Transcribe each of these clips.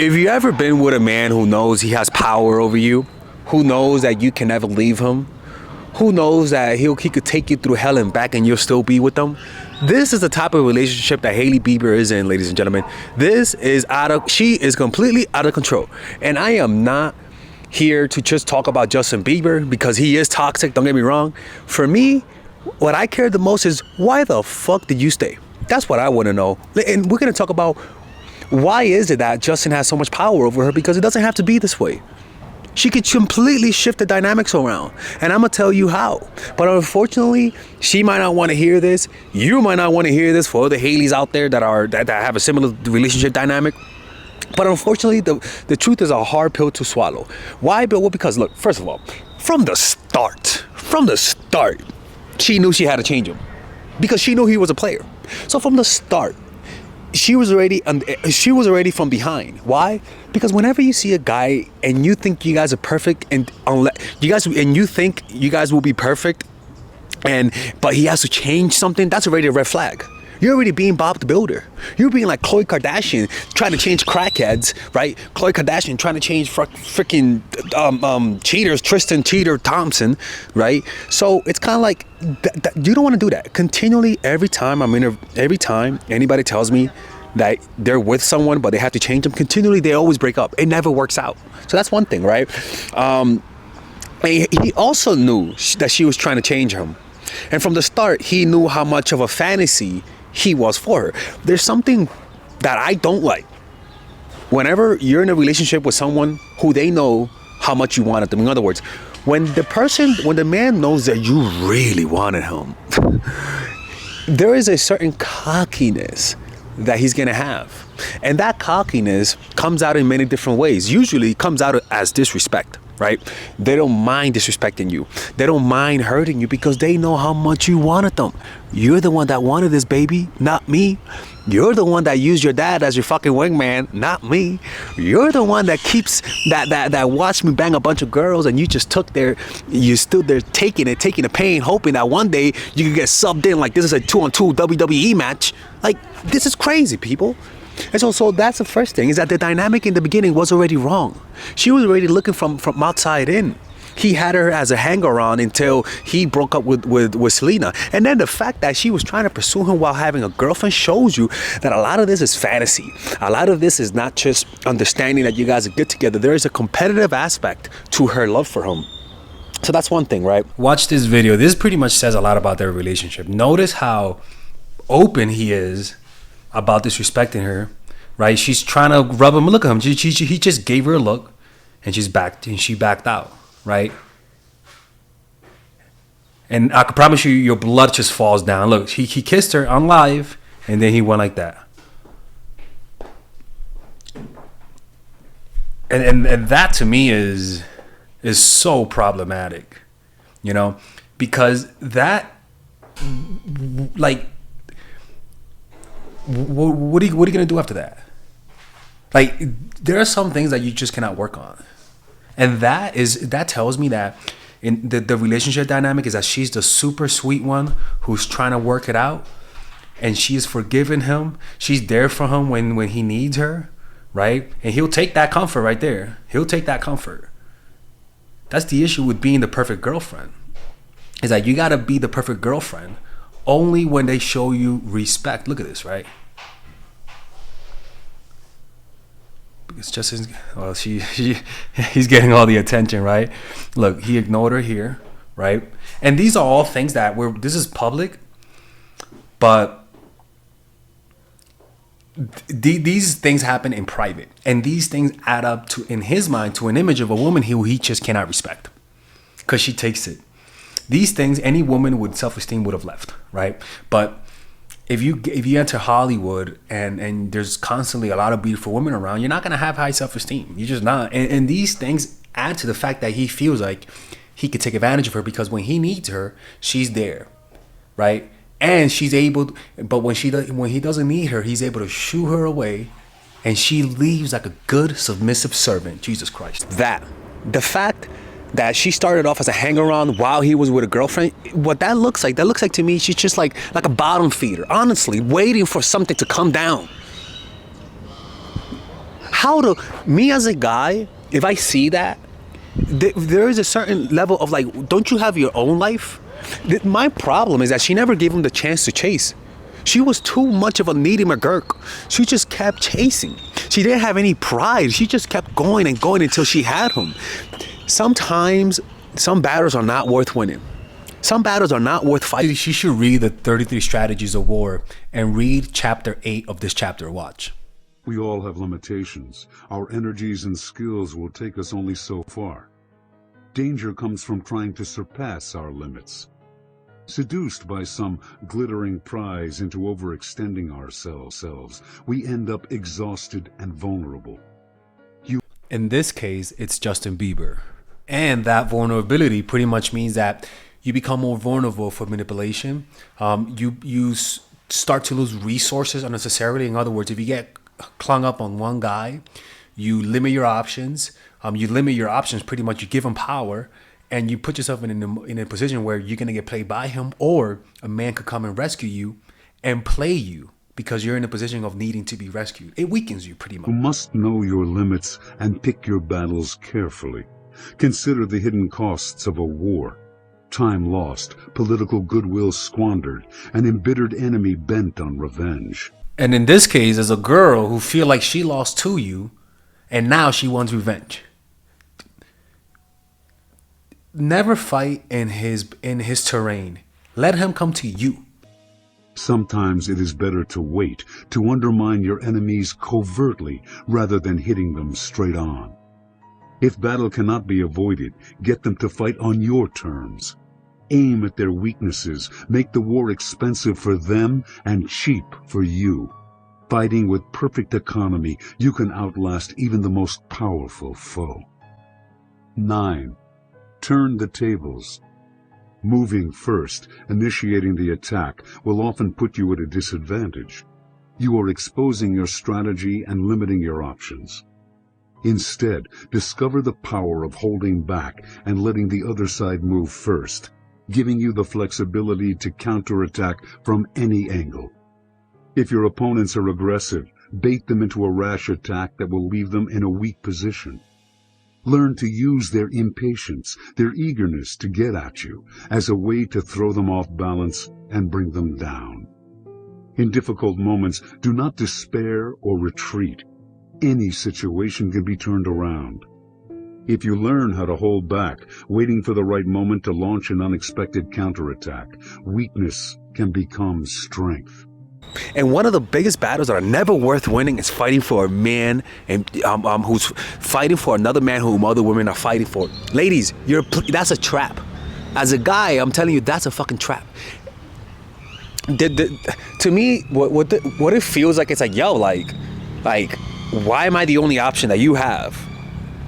If you ever been with a man who knows he has power over you, who knows that you can never leave him, who knows that he could take you through hell and back and you'll still be with them, this is the type of relationship that Hailey Bieber is in, ladies and gentlemen. She is completely out of control. And I am not here to just talk about Justin Bieber because he is toxic, don't get me wrong. For me, what I care the most is, why the fuck did you stay? That's what I want to know. And we're going to talk about why is it that Justin has so much power over her, because it doesn't have to be this way. She could completely shift the dynamics around, and I'm gonna tell you how. But unfortunately, she might not want to hear this. You might not want to hear this for other Haileys out there that have a similar relationship dynamic. But unfortunately, the truth is a hard pill to swallow. Why? Well, because look, first of all, from the start, she knew she had to change him because she knew he was a player. So from the start, she was already from behind. Why? Because whenever you see a guy and you think you guys are perfect, and you think you guys will be perfect, but he has to change something, that's already a red flag. You're already being Bob the Builder. You're being like Khloe Kardashian trying to change crackheads, right? Khloe Kardashian trying to change freaking cheaters, Tristan Cheater Thompson, right? So it's kind of like you don't want to do that. Continually, every time anybody tells me that they're with someone but they have to change them, continually they always break up. It never works out. So that's one thing, right? He also knew that she was trying to change him, and from the start, he knew how much of a fantasy he was for her. There's something that I don't like. Whenever you're in a relationship with someone who they know how much you wanted them, in other words, when the man knows that you really wanted him, there is a certain cockiness that he's gonna have. And that cockiness comes out in many different ways. Usually it comes out as disrespect, right? They don't mind disrespecting you. They don't mind hurting you because they know how much you wanted them. You're the one that wanted this, baby, not me. You're the one that used your dad as your fucking wingman, not me. You're the one that keeps that watched me bang a bunch of girls, and you stood there taking the pain, hoping that one day you could get subbed in like this is a 2-on-2 WWE match. Like, this is crazy, people. And so that's the first thing, is that the dynamic in the beginning was already wrong. She was already looking from outside in. He had her as a hanger-on until he broke up with Selena. And then the fact that she was trying to pursue him while having a girlfriend shows you that a lot of this is fantasy. A lot of this is not just understanding that you guys are good together. There is a competitive aspect to her love for him. So that's one thing, right? Watch this video. This pretty much says a lot about their relationship. Notice how open he is about disrespecting her, right? She's trying to rub him. Look at him. He just gave her a look, and she backed out, right? And I can promise you, your blood just falls down. Look, he kissed her on live, and then he went like that. And that to me is so problematic, you know, because that, like, what are you gonna do after that? Like, there are some things that you just cannot work on, and that tells me that in the relationship dynamic is that she's the super sweet one who's trying to work it out, and she's forgiven him. She's there for him when he needs her, right? And he'll take that comfort right there. He'll take that comfort. That's the issue with being the perfect girlfriend, is that you gotta be the perfect girlfriend only when they show you respect. Look at this, right? It's just he's getting all the attention, right? Look, he ignored her here, right? And these are all things that this is public, but these things happen in private, and these things add up to, in his mind, to an image of a woman who he just cannot respect because she takes it. These things, any woman with self-esteem would have left, right? But if you enter Hollywood and there's constantly a lot of beautiful women around, you're not gonna have high self-esteem. You're just not. And these things add to the fact that he feels like he could take advantage of her, because when he needs her, she's there, right? And she's able, but when he doesn't need her, he's able to shoo her away, and she leaves like a good submissive servant. Jesus Christ. The fact that she started off as a hanger-on while he was with a girlfriend, what that looks like to me, she's just like a bottom feeder, honestly, waiting for something to come down. how do me as a guy, if I see that, there is a certain level of like, don't you have your own life? My problem is that she never gave him the chance to chase. She was too much of a needy McGurk. She just kept chasing. She didn't have any pride. She just kept going and going until she had him. Sometimes some battles are not worth winning. Some battles are not worth fighting. She should read the 33 Strategies of War and read chapter 8 of this chapter. Watch. We all have limitations. Our energies and skills will take us only so far. Danger comes from trying to surpass our limits. Seduced by some glittering prize into overextending ourselves, we end up exhausted and vulnerable. In this case, it's Justin Bieber. And that vulnerability pretty much means that you become more vulnerable for manipulation. You start to lose resources unnecessarily. In other words, if you get clung up on one guy, you limit your options. Pretty much. You give him power, and you put yourself in a position where you're gonna get played by him, or a man could come and rescue you and play you because you're in a position of needing to be rescued. It weakens you pretty much. You must know your limits and pick your battles carefully. Consider the hidden costs of a war. Time lost, political goodwill squandered, an embittered enemy bent on revenge. And in this case, there's a girl who feel like she lost to you, and now she wants revenge. Never fight in his terrain. Let him come to you. Sometimes it is better to wait, to undermine your enemies covertly rather than hitting them straight on. If battle cannot be avoided, get them to fight on your terms. Aim at their weaknesses, make the war expensive for them and cheap for you. Fighting with perfect economy, you can outlast even the most powerful foe. 9. Turn the tables. Moving first, initiating the attack, will often put you at a disadvantage. You are exposing your strategy and limiting your options. Instead, discover the power of holding back and letting the other side move first, giving you the flexibility to counterattack from any angle. If your opponents are aggressive, bait them into a rash attack that will leave them in a weak position. Learn to use their impatience, their eagerness to get at you, as a way to throw them off balance and bring them down. In difficult moments, do not despair or retreat. Any situation can be turned around. If you learn how to hold back, waiting for the right moment to launch an unexpected counterattack, weakness can become strength. And one of the biggest battles that are never worth winning is fighting for a man and who's fighting for another man whom other women are fighting for. Ladies, that's a trap. As a guy, I'm telling you, that's a fucking trap. To me, what it feels like, it's like, yo, like, why am I the only option that you have?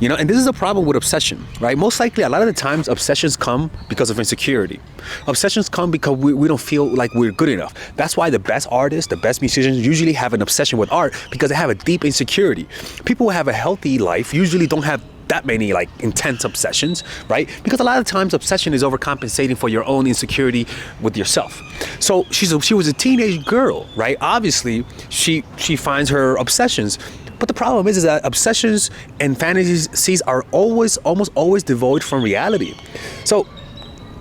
You know, and this is a problem with obsession, right? Most likely, a lot of the times, obsessions come because of insecurity. Obsessions come because we don't feel like we're good enough. That's why the best artists, the best musicians usually have an obsession with art, because they have a deep insecurity. People who have a healthy life usually don't have that many like intense obsessions, right? Because a lot of times obsession is overcompensating for your own insecurity with yourself. So she was a teenage girl, right? Obviously, she finds her obsessions. But the problem is that obsessions and fantasies are almost always devoid from reality. So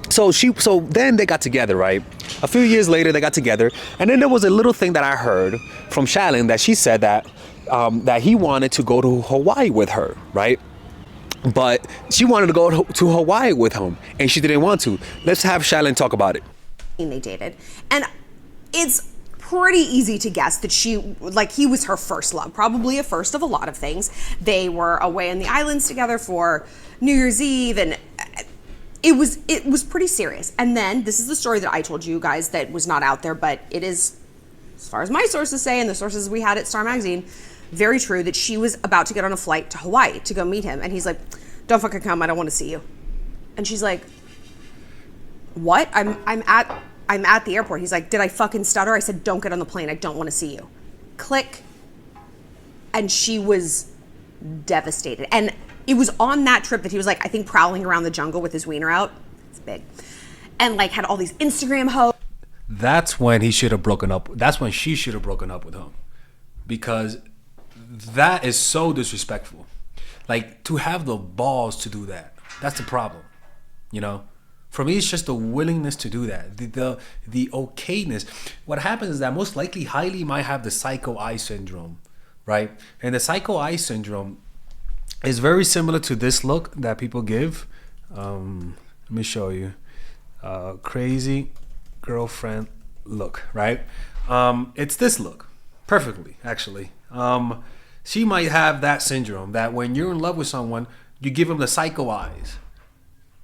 then they got together, right? A few years later, they got together, and then there was a little thing that I heard from Shalyn that she said that he wanted to go to Hawaii with her, right? But she wanted to go to Hawaii with him, and she didn't want to. Let's have Shalyn talk about it. They dated, and it's pretty easy to guess that he was her first love, probably a first of a lot of things. They were away in the islands together for New Year's Eve, and it was pretty serious. And then this is the story that I told you guys that was not out there, but it is, as far as my sources say and the sources we had at Star Magazine, very true, that she was about to get on a flight to Hawaii to go meet him, and he's like, "Don't fucking come, I don't want to see you." And she's like, "What? I'm at the airport." He's like, "Did I fucking stutter? I said, don't get on the plane. I don't want to see you." Click. And she was devastated. And it was on that trip that he was like, I think, prowling around the jungle with his wiener out. It's big. And like had all these Instagram hoes. That's when he should have broken up. That's when she should have broken up with him. Because that is so disrespectful. Like, to have the balls to do that, that's the problem, you know? For me, it's just the willingness to do that, the okayness. What happens is that most likely Hailey might have the psycho eye syndrome, right? And the psycho eye syndrome is very similar to this look that people give. Let me show you. Crazy girlfriend look, right? It's this look, perfectly, actually. She might have that syndrome that when you're in love with someone, you give them the psycho eyes,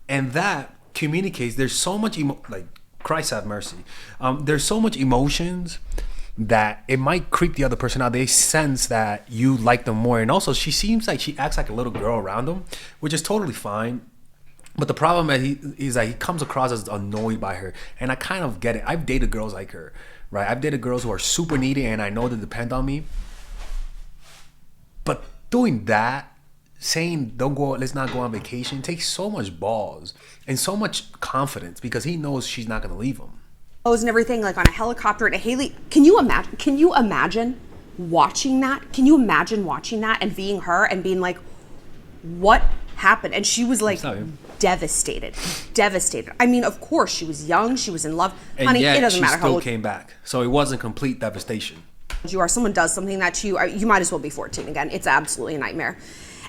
and that communicates. There's so much like, Christ have mercy. There's so much emotions that it might creep the other person out. They sense that you like them more, and also she seems like she acts like a little girl around them, which is totally fine. But the problem is that he comes across as annoyed by her, and I kind of get it. I've dated girls like her, right? I've dated girls who are super needy, and I know they depend on me. But doing that, saying let's not go on vacation, takes so much balls and so much confidence, because he knows she's not going to leave him. And everything, like on a helicopter to Hailey. Can you imagine watching that? Can you imagine watching that and being her and being like, what happened? And she was like devastated. I mean, of course, she was young, she was in love. And honey, yet it doesn't matter how she old still came back. So it wasn't complete devastation. you are. Someone does something that to you, you might as well be 14 again. It's absolutely a nightmare.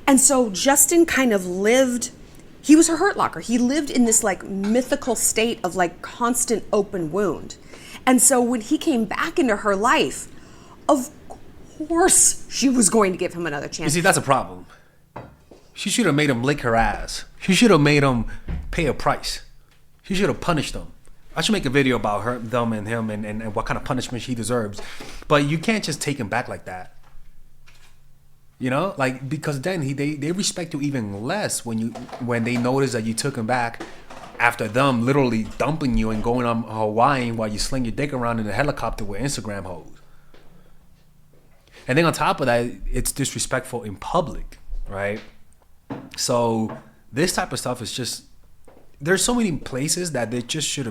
And so Justin kind of lived, he was her hurt locker. He lived in this like mythical state of like constant open wound. And so when he came back into her life, of course she was going to give him another chance. You see, that's a problem. She should have made him lick her ass. She should have made him pay a price. She should have punished him. I should make a video about them and him and what kind of punishment he deserves. But you can't just take him back like that. You know, like, because then they respect you even less when they notice that you took him back after them literally dumping you and going on Hawaii while you sling your dick around in a helicopter with Instagram hoes. And then on top of that, it's disrespectful in public, right? So this type of stuff is just, there's so many places that this just should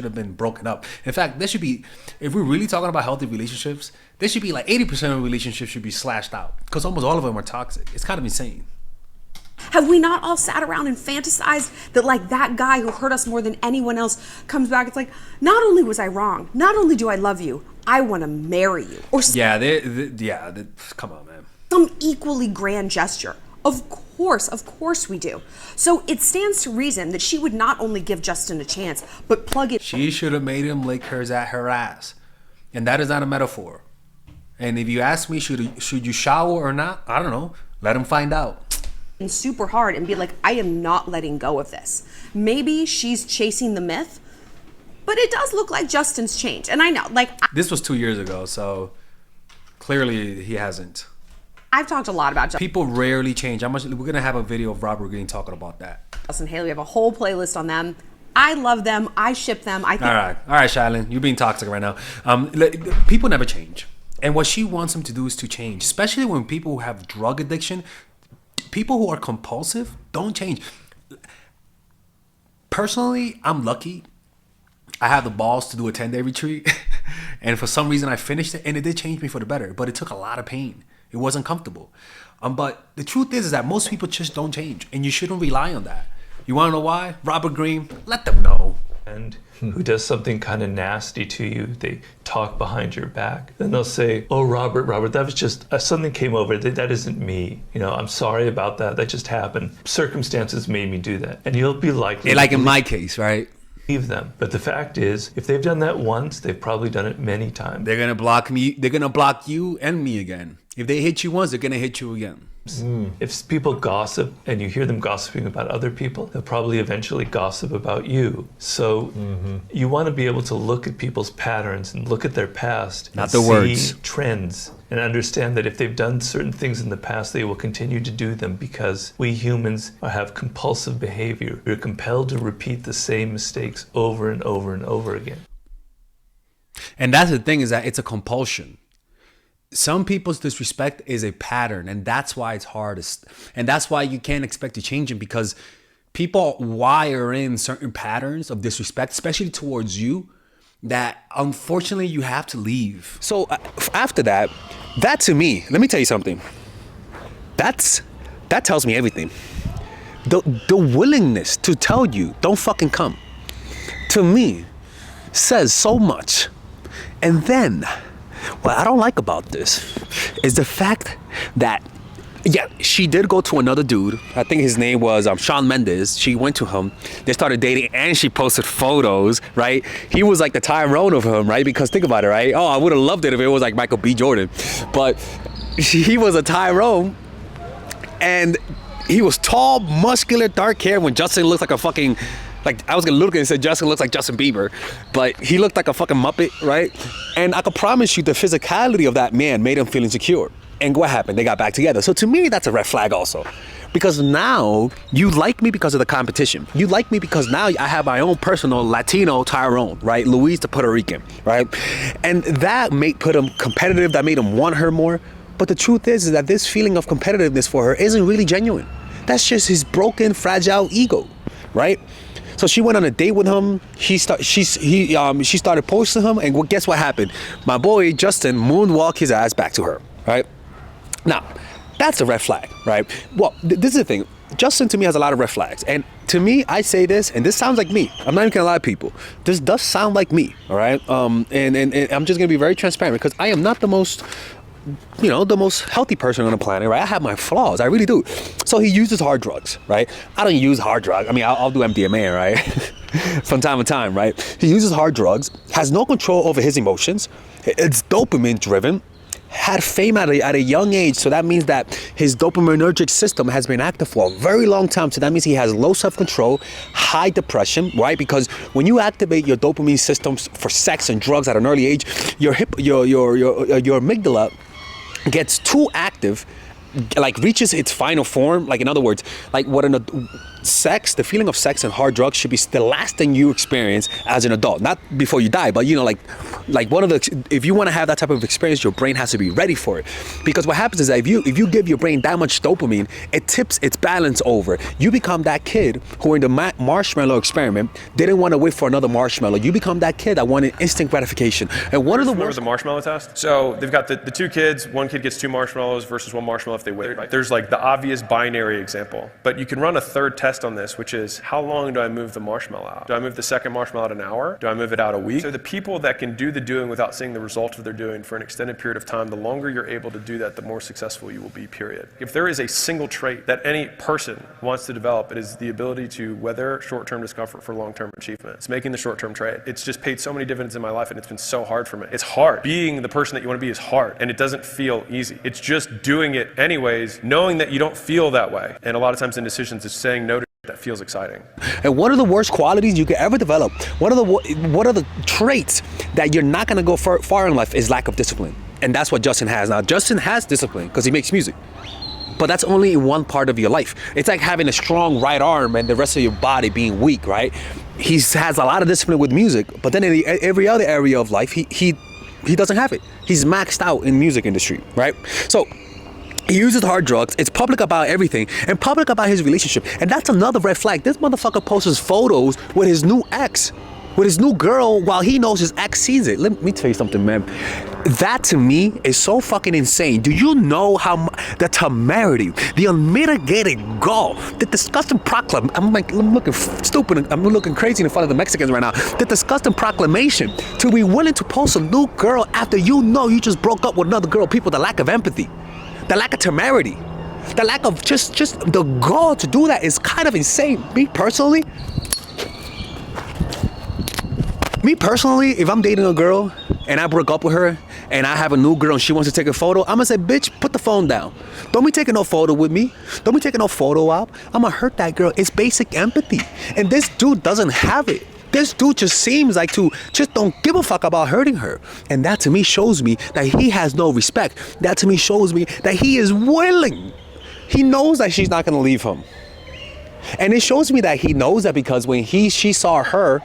have been broken up. In fact, this should be, if we're really talking about healthy relationships, this should be like 80% of relationships should be slashed out, because almost all of them are toxic. It's kind of insane. Have we not all sat around and fantasized that like that guy who hurt us more than anyone else comes back? It's like, not only was I wrong, not only do I love you, I want to marry you. Or come on, man. Some equally grand gesture. Of course we do. So it stands to reason that she would not only give Justin a chance, but plug it. She should have made him lick hers at her ass. And that is not a metaphor. And if you ask me, should you shower or not? I don't know. Let him find out. Super hard and be like, I am not letting go of this. Maybe she's chasing the myth, but it does look like Justin's changed. And I know, like, this was 2 years ago, so clearly he hasn't. I've talked a lot about Justin. People rarely change. We're gonna have a video of Robert Greene talking about that. Justin and Hailey, we have a whole playlist on them. I love them. I ship them. I think. All right, Shylin, you're being toxic right now. People never change, and what she wants them to do is to change. Especially when people who have drug addiction, people who are compulsive, don't change. Personally, I'm lucky. I have the balls to do a 10-day retreat, and for some reason I finished it, and it did change me for the better. But it took a lot of pain. It wasn't comfortable. But the truth is that most people just don't change, and you shouldn't rely on that. You want to know why? Robert Greene, let them know. And who does something kind of nasty to you, they talk behind your back. Then they'll say, oh, Robert, that was just, something came over. That isn't me. You know, I'm sorry about that. That just happened. Circumstances made me do that. And you'll be likely like in my case, right? Leave them. But the fact is, if they've done that once, they've probably done it many times. They're gonna block me. They're gonna block you and me again. If they hit you once, they're gonna hit you again. If people gossip and you hear them gossiping about other people, they'll probably eventually gossip about you. So you want to be able to look at people's patterns and look at their past, not and the words, see trends, and understand that if they've done certain things in the past, they will continue to do them, because we humans have compulsive behavior. We're compelled to repeat the same mistakes over and over and over again. And that's the thing, is that it's a compulsion. Some people's disrespect is a pattern, and that's why it's hardest. And that's why you can't expect to change it, because people wire in certain patterns of disrespect, especially towards you, that unfortunately you have to leave. So after that, That to me, let me tell you something. That tells me everything. The willingness to tell you don't fucking come, to me, says so much. And then, what I don't like about this is the fact that, yeah, she did go to another dude. I think his name was Shawn Mendes. She went to him. They started dating, and she posted photos, right? He was like the Tyrone of him, right? Because think about it, right? Oh, I would have loved it if it was like Michael B. Jordan. But he was a Tyrone, and he was tall, muscular, dark hair when Justin looks like a fucking, like, I was gonna look and say Justin looks like Justin Bieber, but he looked like a fucking Muppet, right? And I could promise you the physicality of that man made him feel insecure. And what happened? They got back together. So to me, that's a red flag also. Because now you like me because of the competition. You like me because now I have my own personal Latino Tyrone, right? Luis the Puerto Rican, right? And that put him competitive, that made him want her more. But the truth is that this feeling of competitiveness for her isn't really genuine. That's just his broken, fragile ego, right? So she went on a date with him. She started posting him, and guess what happened? My boy Justin moonwalked his ass back to her, right? Now, that's a red flag, right? Well, this is the thing. Justin to me has a lot of red flags, and to me, I say this, and this sounds like me. I'm not even gonna lie to people. This does sound like me, all right? And I'm just gonna be very transparent because I am not the most, the most healthy person on the planet, right? I have my flaws, I really do. So he uses hard drugs, right? I don't use hard drugs. I mean, I'll do MDMA, right? From time to time, right? He uses hard drugs, has no control over his emotions. It's dopamine driven. Had fame at a young age, so that means that his dopaminergic system has been active for a very long time. So that means he has low self-control, high depression, right? Because when you activate your dopamine systems for sex and drugs at an early age, your amygdala gets too active, like reaches its final form. Like in other words, like what the feeling of sex and hard drugs should be the last thing you experience as an adult, not before you die, but like one of the, if you want to have that type of experience, your brain has to be ready for it. Because what happens is that if you give your brain that much dopamine, it tips its balance over. You become that kid who in the marshmallow experiment didn't want to wait for another marshmallow. You become that kid that wanted instant gratification. And one of the Remember the marshmallow test? So they've got the two kids, one kid gets 2 marshmallows versus 1 marshmallow if they wait. Right? There's like the obvious binary example, but you can run a third test on this, which is how long do I move the marshmallow out? Do I move the second marshmallow out an hour? Do I move it out a week? So the people that can do the doing without seeing the result of their doing for an extended period of time, the longer you're able to do that, the more successful you will be, period. If there is a single trait that any person wants to develop, it is the ability to weather short-term discomfort for long-term achievement. It's making the short-term trade. It's just paid so many dividends in my life, and it's been so hard for me. It's hard. Being the person that you want to be is hard, and it doesn't feel easy. It's just doing it anyways, knowing that you don't feel that way. And a lot of times in decisions, it's saying no to that feels exciting. And one of the worst qualities you could ever develop, one of the traits that you're not going to go far in life is lack of discipline. And that's what Justin has. Now, Justin has discipline because he makes music. But that's only in one part of your life. It's like having a strong right arm and the rest of your body being weak, right? He has a lot of discipline with music, but then in every other area of life, he doesn't have it. He's maxed out in music industry, right? So he uses hard drugs. It's public about everything and public about his relationship. And that's another red flag. This motherfucker posts photos with his new ex, with his new girl, while he knows his ex sees it. Let me tell you something, man. That to me is so fucking insane. Do you know how the temerity, the unmitigated gall, the disgusting I'm looking stupid. I'm looking crazy in front of the Mexicans right now. The disgusting proclamation to be willing to post a new girl after you know you just broke up with another girl. People, the lack of empathy. The lack of temerity, the lack of just the gall to do that is kind of insane. Me personally, if I'm dating a girl and I broke up with her and I have a new girl and she wants to take a photo, I'm gonna say, bitch, put the phone down. Don't be taking no photo with me. Don't be taking no photo out. I'm gonna hurt that girl. It's basic empathy. And this dude doesn't have it. This dude just seems like to just don't give a fuck about hurting her. And that to me shows me that he has no respect. That to me shows me that he is willing. He knows that she's not gonna leave him. And it shows me that he knows that because when she saw her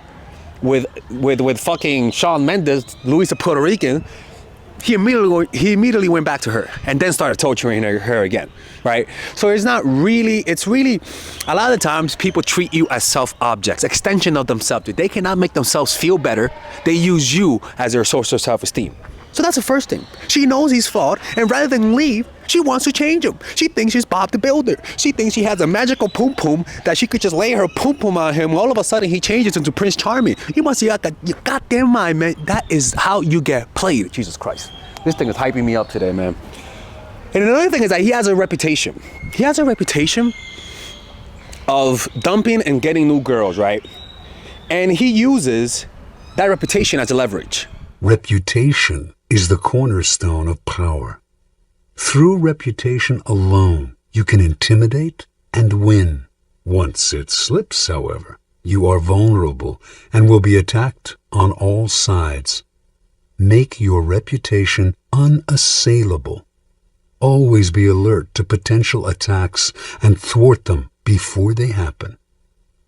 with fucking Shawn Mendes, Luis the Puerto Rican, he immediately went back to her and then started torturing her again, right? So it's really, a lot of the times people treat you as self-objects, extension of themselves. They cannot make themselves feel better. They use you as their source of self-esteem. So that's the first thing. She knows he's flawed, and rather than leave, she wants to change him. She thinks she's Bob the Builder. She thinks she has a magical poom poom that she could just lay her poom poom on him. All of a sudden, he changes into Prince Charming. You must be out that you goddamn mind, man. That is how you get played. Jesus Christ. This thing is hyping me up today, man. And another thing is that he has a reputation. He has a reputation of dumping and getting new girls, right? And he uses that reputation as a leverage. Reputation is the cornerstone of power. Through reputation alone, you can intimidate and win. Once it slips, however, you are vulnerable and will be attacked on all sides. Make your reputation unassailable. Always be alert to potential attacks and thwart them before they happen.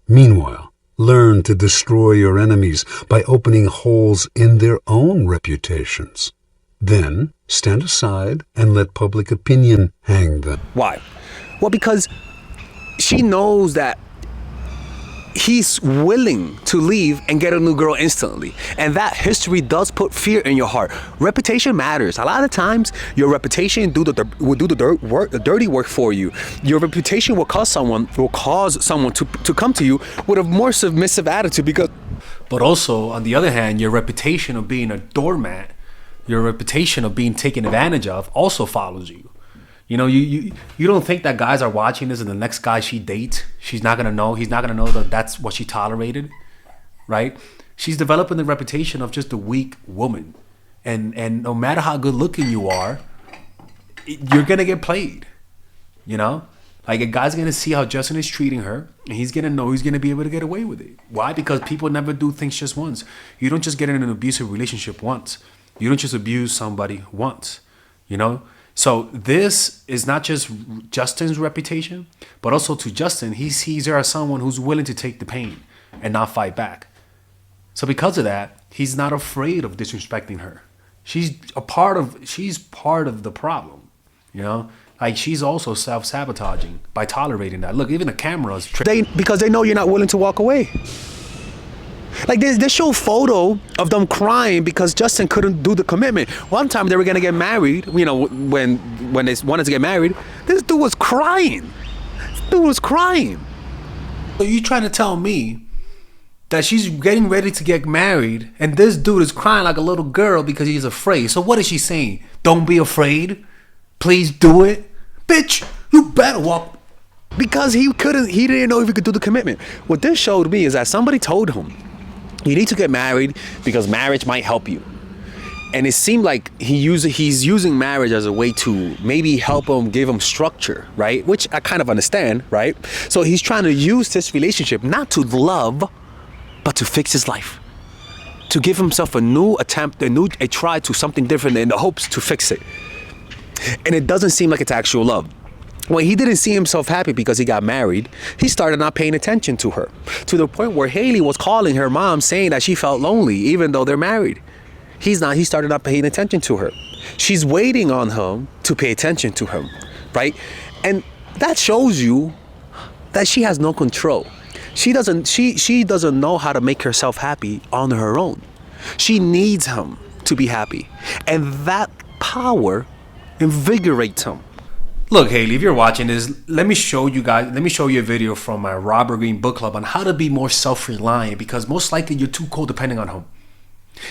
Meanwhile, learn to destroy your enemies by opening holes in their own reputations. Then, stand aside and let public opinion hang them. Why? Well, because she knows that he's willing to leave and get a new girl instantly. And that history does put fear in your heart. Reputation matters. A lot of times, your reputation will do the dirty work for you. Your reputation will cause someone to come to you with a more submissive attitude because... But also, on the other hand, your reputation of being a doormat, your reputation of being taken advantage of also follows you. You know, you don't think that guys are watching this and the next guy she dates, he's not gonna know that that's what she tolerated, right? She's developing the reputation of just a weak woman. And no matter how good looking you are, you're gonna get played, you know? Like, a guy's gonna see how Justin is treating her, and he's gonna know he's gonna be able to get away with it. Why? Because people never do things just once. You don't just get in an abusive relationship once. You don't just abuse somebody once, you know? So this is not just Justin's reputation, but also to Justin, he sees her as someone who's willing to take the pain and not fight back. So because of that, he's not afraid of disrespecting her. She's part of the problem, you know? Like, she's also self-sabotaging by tolerating that. Look, even the cameras... because they know you're not willing to walk away. Like, they show a photo of them crying because Justin couldn't do the commitment. One time they were gonna get married, you know, when they wanted to get married, this dude was crying. So you trying to tell me that she's getting ready to get married and this dude is crying like a little girl because he's afraid? So what is she saying? Don't be afraid. Please do it. Bitch, you better walk. Because he didn't know if he could do the commitment. What this showed me is that somebody told him, you need to get married because marriage might help you. And it seemed like he's using marriage as a way to maybe help him, give him structure, right? Which I kind of understand, right? So he's trying to use this relationship not to love, but to fix his life. To give himself a new attempt, a try to something different in the hopes to fix it. And it doesn't seem like it's actual love. When he didn't see himself happy because he got married, he started not paying attention to her, to the point where Hailey was calling her mom saying that she felt lonely even though they're married. He started not paying attention to her. She's waiting on him to pay attention to him, right? And that shows you that she has no control. She doesn't know how to make herself happy on her own. She needs him to be happy. And that power invigorates him. Look, Hailey, if you're watching this, let me show you a video from my Robert Greene book club on how to be more self-reliant, because most likely you're too codependent on him.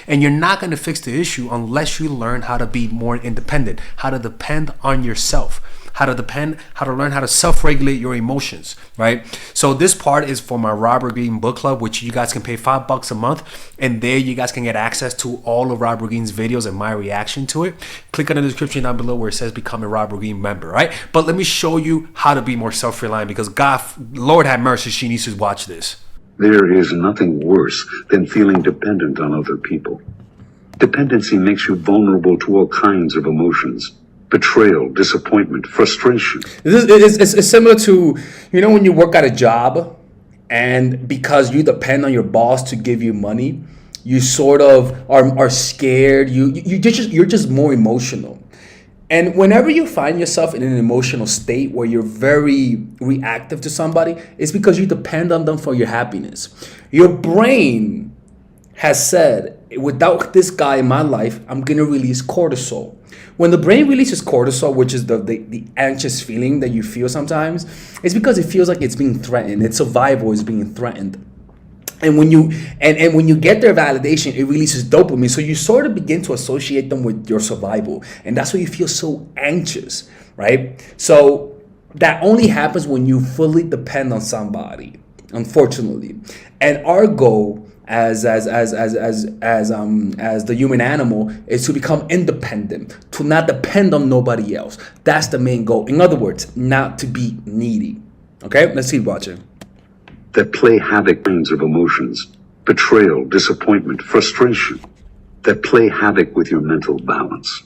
And you're not going to fix the issue unless you learn how to be more independent, how to depend on yourself, how to learn how to self-regulate your emotions, right? So this part is for my Robert Greene book club, which you guys can pay $5 a month. And there you guys can get access to all of Robert Greene's videos and my reaction to it. Click on the description down below where it says become a Robert Greene member, right? But let me show you how to be more self-reliant, because God, Lord have mercy, she needs to watch this. There is nothing worse than feeling dependent on other people. Dependency makes you vulnerable to all kinds of emotions. Betrayal, disappointment, frustration. It's similar to, you know, when you work at a job and because you depend on your boss to give you money, you sort of are scared. You're just more emotional. And whenever you find yourself in an emotional state where you're very reactive to somebody, it's because you depend on them for your happiness. Your brain has said without this guy in my life, I'm gonna release cortisol. When the brain releases cortisol, which is the anxious feeling that you feel sometimes, it's because it feels like it's being threatened. Its survival is being threatened. And when you and when you get their validation, it releases dopamine. So you sort of begin to associate them with your survival. And that's why you feel so anxious, right? So that only happens when you fully depend on somebody, unfortunately. And our goal as the human animal is to become independent, to not depend on nobody else. That's the main goal. In other words, not to be needy. Okay, let's keep watching. That play havoc kinds of emotions, betrayal, disappointment, frustration, that play havoc with your mental balance.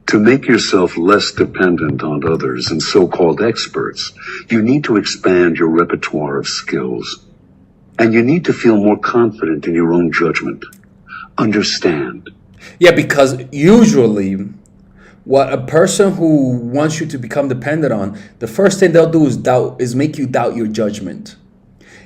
To make yourself less dependent on others and so-called experts, you need to expand your repertoire of skills. And you need to feel more confident in your own judgment. Understand. Yeah, because usually what a person who wants you to become dependent on, the first thing they'll do is make you doubt your judgment.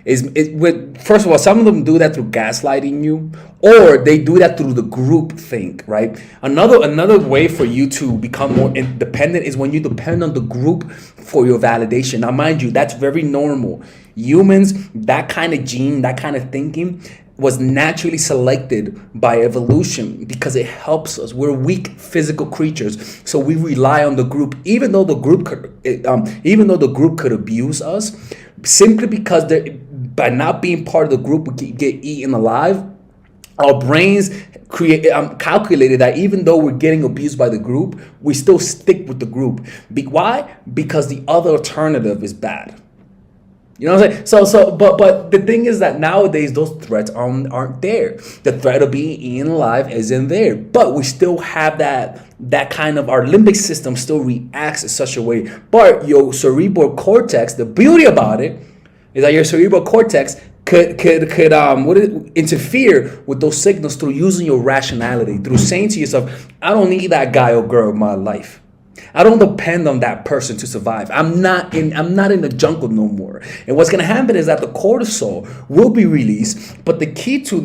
First of all, some of them do that through gaslighting you, or they do that through the group think, right? Another way for you to become more independent is when you depend on the group for your validation. Now, mind you, that's very normal. Humans, that kind of gene, that kind of thinking was naturally selected by evolution because it helps us. We're weak physical creatures, so we rely on the group, even though the group could abuse us, simply because by not being part of the group, we get eaten alive. Our brains calculated that even though we're getting abused by the group, we still stick with the group. Why? Because the other alternative is bad. You know what I'm saying? But the thing is that nowadays those threats aren't there. The threat of being eaten alive isn't there. But we still have that kind of, our limbic system still reacts in such a way. But your cerebral cortex, the beauty about it is that your cerebral cortex could interfere with those signals through using your rationality, through saying to yourself, I don't need that guy or girl in my life. I don't depend on that person to survive. I'm not in the jungle no more. And what's gonna happen is that the cortisol will be released, but the key to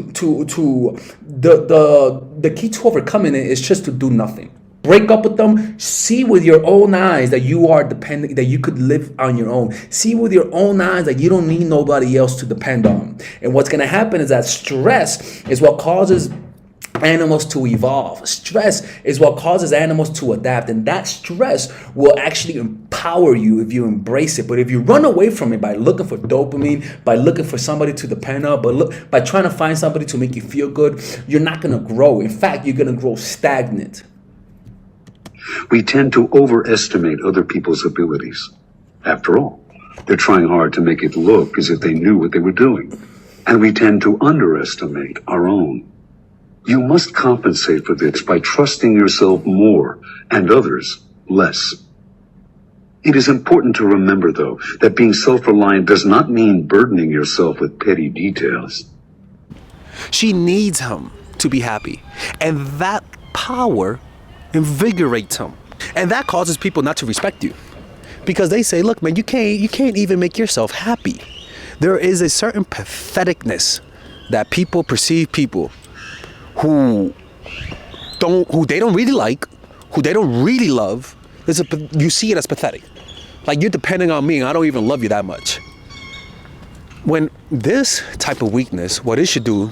the key to overcoming it is just to do nothing. Break up with them. See with your own eyes that you are dependent, that you could live on your own. See with your own eyes that you don't need nobody else to depend on. And what's gonna happen is that stress is what causes animals to evolve. Stress is what causes animals to adapt, and that stress will actually empower you if you embrace it. But if you run away from it by looking for dopamine, by looking for somebody to depend on, by trying to find somebody to make you feel good, you're not going to grow. In fact, you're going to grow stagnant. We tend to overestimate other people's abilities. After all, they're trying hard to make it look as if they knew what they were doing. And we tend to underestimate our own. You must compensate for this by trusting yourself more and others less. It is important to remember, though, that being self-reliant does not mean burdening yourself with petty details. She needs him to be happy. And that power invigorates him. And that causes people not to respect you. Because they say, look, man, you can't even make yourself happy. There is a certain patheticness that people perceive people who they don't really like, who they don't really love. You see it as pathetic. Like, you're depending on me and I don't even love you that much. When this type of weakness, what it should do,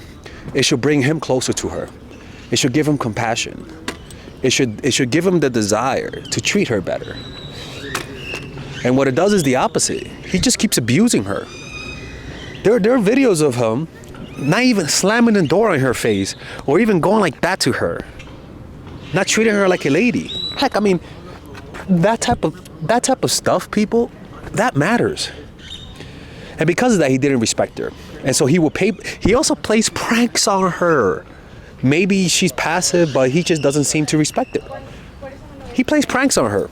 it should bring him closer to her. It should give him compassion. It should give him the desire to treat her better. And what it does is the opposite. He just keeps abusing her. There are videos of him not even slamming the door on her face or even going like that to her. Not treating her like a lady. Heck, I mean, that type of stuff, people, that matters. And because of that, he didn't respect her. And so he also plays pranks on her. Maybe she's passive, but he just doesn't seem to respect it. He plays pranks on her.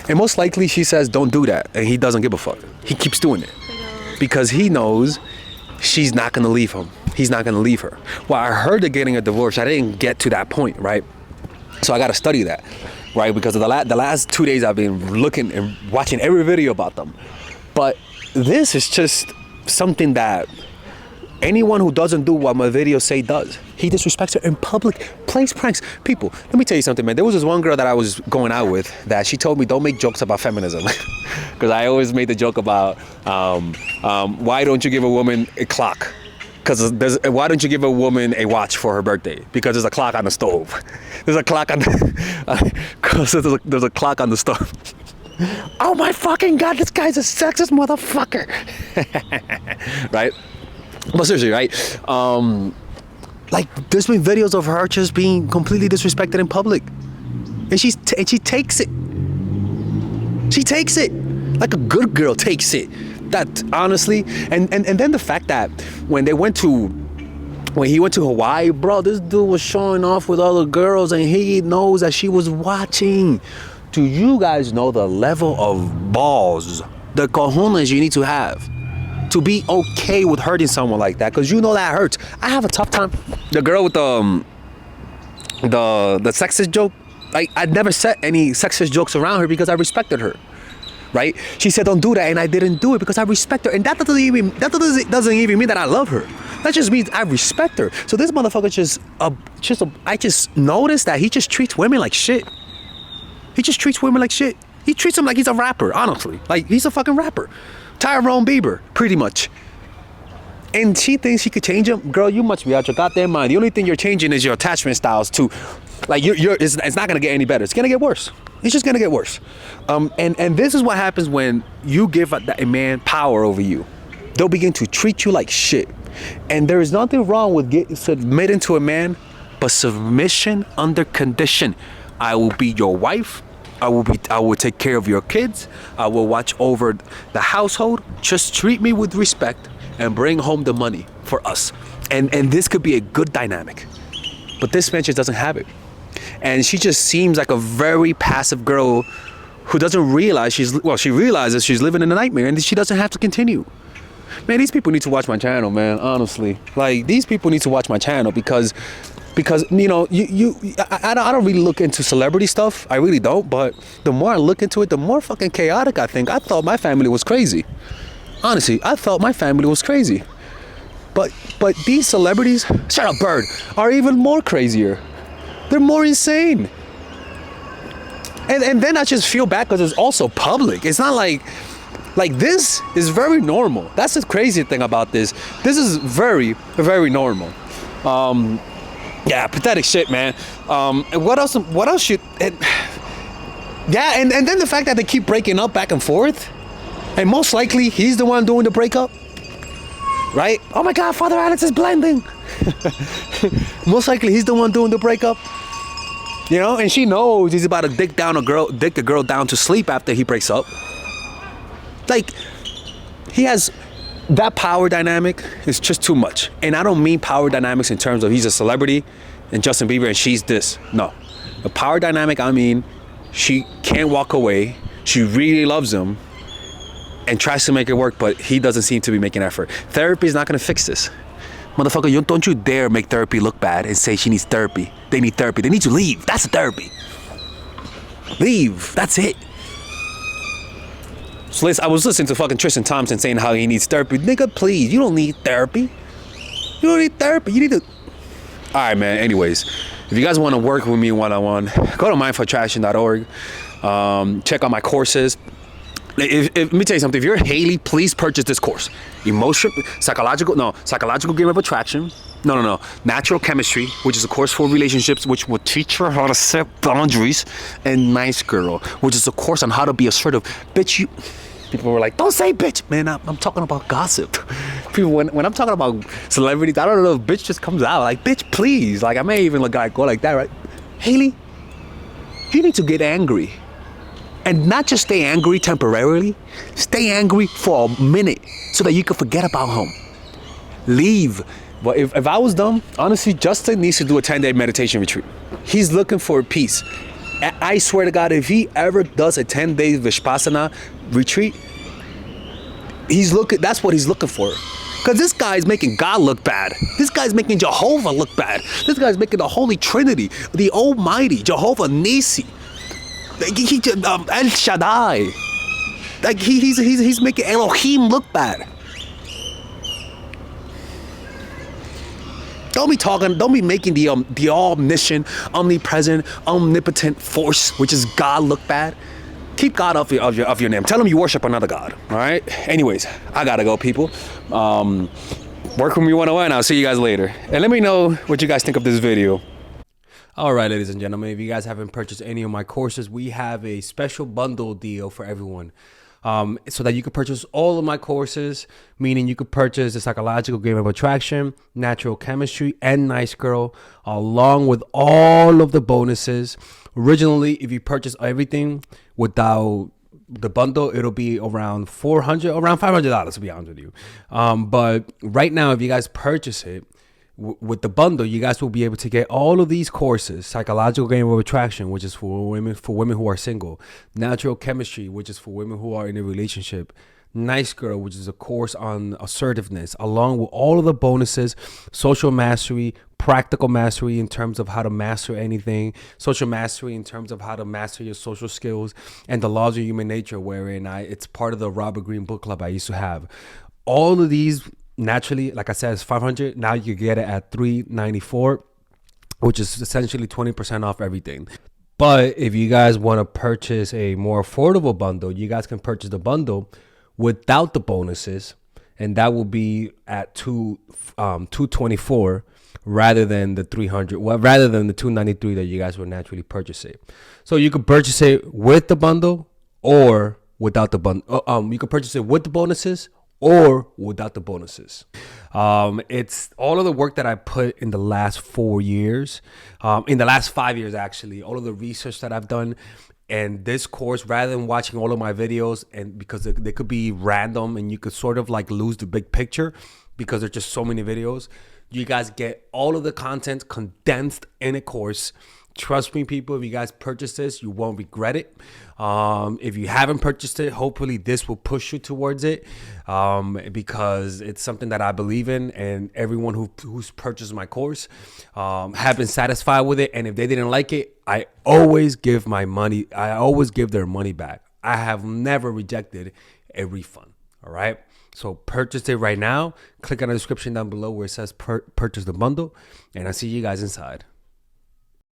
And most likely she says, don't do that. And he doesn't give a fuck. He keeps doing it. Because he knows she's not going to leave him. He's not going to leave her. Well, I heard they're getting a divorce. I didn't get to that point, right? So I got to study that, right? Because of the last 2 days I've been looking and watching every video about them. But this is just something that Anyone who doesn't do what my videos say does. He disrespects her in public, plays pranks. People, let me tell you something, man. There was this one girl that I was going out with that she told me don't make jokes about feminism. Because I always made the joke about why don't you give a woman a clock? Because why don't you give a woman a watch for her birthday? Because there's a clock on the stove. There's a clock on the, there's a clock on the stove. Oh my fucking God, this guy's a sexist motherfucker. Right? But seriously, right? Like, there's been videos of her just being completely disrespected in public. And she takes it. She takes it. Like a good girl takes it. That, honestly, and then the fact that when he went to Hawaii, bro, this dude was showing off with other girls and he knows that she was watching. Do you guys know the level of balls, the cojones you need to have to be okay with hurting someone like that? Because you know that hurts. I have a tough time. The girl with the sexist joke, like, I'd never said any sexist jokes around her because I respected her. Right? She said don't do that, and I didn't do it because I respect her. And that doesn't even mean that I love her. That just means I respect her. So this motherfucker I just noticed that he just treats women like shit. He just treats women like shit. He treats them like he's a rapper, honestly. Like, he's a fucking rapper. Tyrone Bieber, pretty much. And she thinks she could change him. Girl, you must be out your goddamn mind. The only thing you're changing is your attachment styles to, like, it's not gonna get any better. It's gonna get worse. It's just gonna get worse. And this is what happens when you give a man power over you. They'll begin to treat you like shit. And there is nothing wrong with submitting to a man, but submission under condition. I will be your wife. I will take care of your kids. I will watch over the household. Just treat me with respect and bring home the money for us. And this could be a good dynamic. But this man just doesn't have it. And she just seems like a very passive girl who doesn't realize she realizes she's living in a nightmare and she doesn't have to continue. Man, these people need to watch my channel, man, honestly. Like, these people need to watch my channel because you know, I don't really look into celebrity stuff. I really don't. But the more I look into it, the more fucking chaotic I think. I thought my family was crazy. Honestly, I thought my family was crazy. But these celebrities, shut up, Bird, are even more crazier. They're more insane. And then I just feel bad because it's also public. It's not like this is very normal. That's the crazy thing about this. This is very, very normal. Yeah, pathetic shit, man. What else should... yeah, and then the fact that they keep breaking up back and forth. And most likely, he's the one doing the breakup. Right? Oh my God, Father Alex is blending. Most likely, he's the one doing the breakup. You know, and she knows he's about to dick the girl down to sleep after he breaks up. Like, he has... That power dynamic is just too much. And I don't mean power dynamics in terms of he's a celebrity and Justin Bieber and she's this. No. The power dynamic, I mean, she can't walk away. She really loves him and tries to make it work, but he doesn't seem to be making effort. Therapy is not going to fix this. Motherfucker, don't you dare make therapy look bad and say she needs therapy. They need therapy. They need to leave. That's a therapy. Leave. That's it. So I was listening to fucking Tristan Thompson saying how he needs therapy. Nigga, please, you don't need therapy. You don't need therapy. You need to... All right, man. Anyways, if you guys want to work with me one-on-one, go to mindfortraction.org. Check out my courses. Let me tell you something. If you're Hailey, please purchase this course. Psychological game of attraction. No. Natural chemistry, which is a course for relationships, which will teach her how to set boundaries. And Nice Girl, which is a course on how to be assertive. Bitch, people were like, don't say bitch. Man, I'm talking about gossip. People, when I'm talking about celebrities, I don't know if bitch just comes out. Like, bitch, please. Like, I may even go like that, right? Hailey, you need to get angry. And not just stay angry temporarily. Stay angry for a minute so that you can forget about him. Leave. But if I was dumb, honestly, Justin needs to do a 10-day meditation retreat. He's looking for peace. I swear to God, if he ever does a 10-day Vipassana retreat, that's what he's looking for. Because this guy's making God look bad. This guy's making Jehovah look bad. This guy's making the Holy Trinity, the Almighty, Jehovah Nisi. El Shaddai. Like he's making Elohim look bad. Don't be talking. Don't be making the omniscient, omnipresent, omnipotent force, which is God, look bad. Keep God off your name. Tell him you worship another God. All right. Anyways, I gotta go, people. Work with me 101. I'll see you guys later. And let me know what you guys think of this video. All right, ladies and gentlemen, if you guys haven't purchased any of my courses, we have a special bundle deal for everyone. So that you could purchase all of my courses, meaning you could purchase the psychological game of attraction, natural chemistry, and nice girl, along with all of the bonuses. Originally, if you purchase everything without the bundle, it'll be around $500, to be honest with you. But right now, if you guys purchase it with the bundle, you guys will be able to get all of these courses: psychological game of attraction, which is for women who are single; natural chemistry, which is for women who are in a relationship; nice girl, which is a course on assertiveness, along with all of the bonuses: social mastery, practical mastery in terms of how to master anything, social mastery in terms of how to master your social skills, and the laws of human nature, wherein it's part of the Robert Greene book club I used to have. All of these, naturally, like I said, it's $500. Now you get it at $394, which is essentially 20% off everything. But if you guys want to purchase a more affordable bundle, you guys can purchase the bundle without the bonuses, and that will be at $224 rather than the $300. Well, rather than the $293 that you guys would naturally purchase it. So you could purchase it with the bundle or without the bundle. You could purchase it with the bonuses or without the bonuses. It's all of the work that I put in the last 4 years, in the last 5 years, actually, all of the research that I've done. And this course, rather than watching all of my videos, and because they could be random and you could sort of like lose the big picture because there's just so many videos, you guys get all of the content condensed in a course. Trust me, people, if you guys purchase this, you won't regret it. If you haven't purchased it, hopefully this will push you towards it, because it's something that I believe in, and everyone who's purchased my course have been satisfied with it. And if they didn't like it, I always give their money back. I have never rejected a refund. All right. So purchase it right now. Click on the description down below where it says purchase the bundle, and I'll see you guys inside.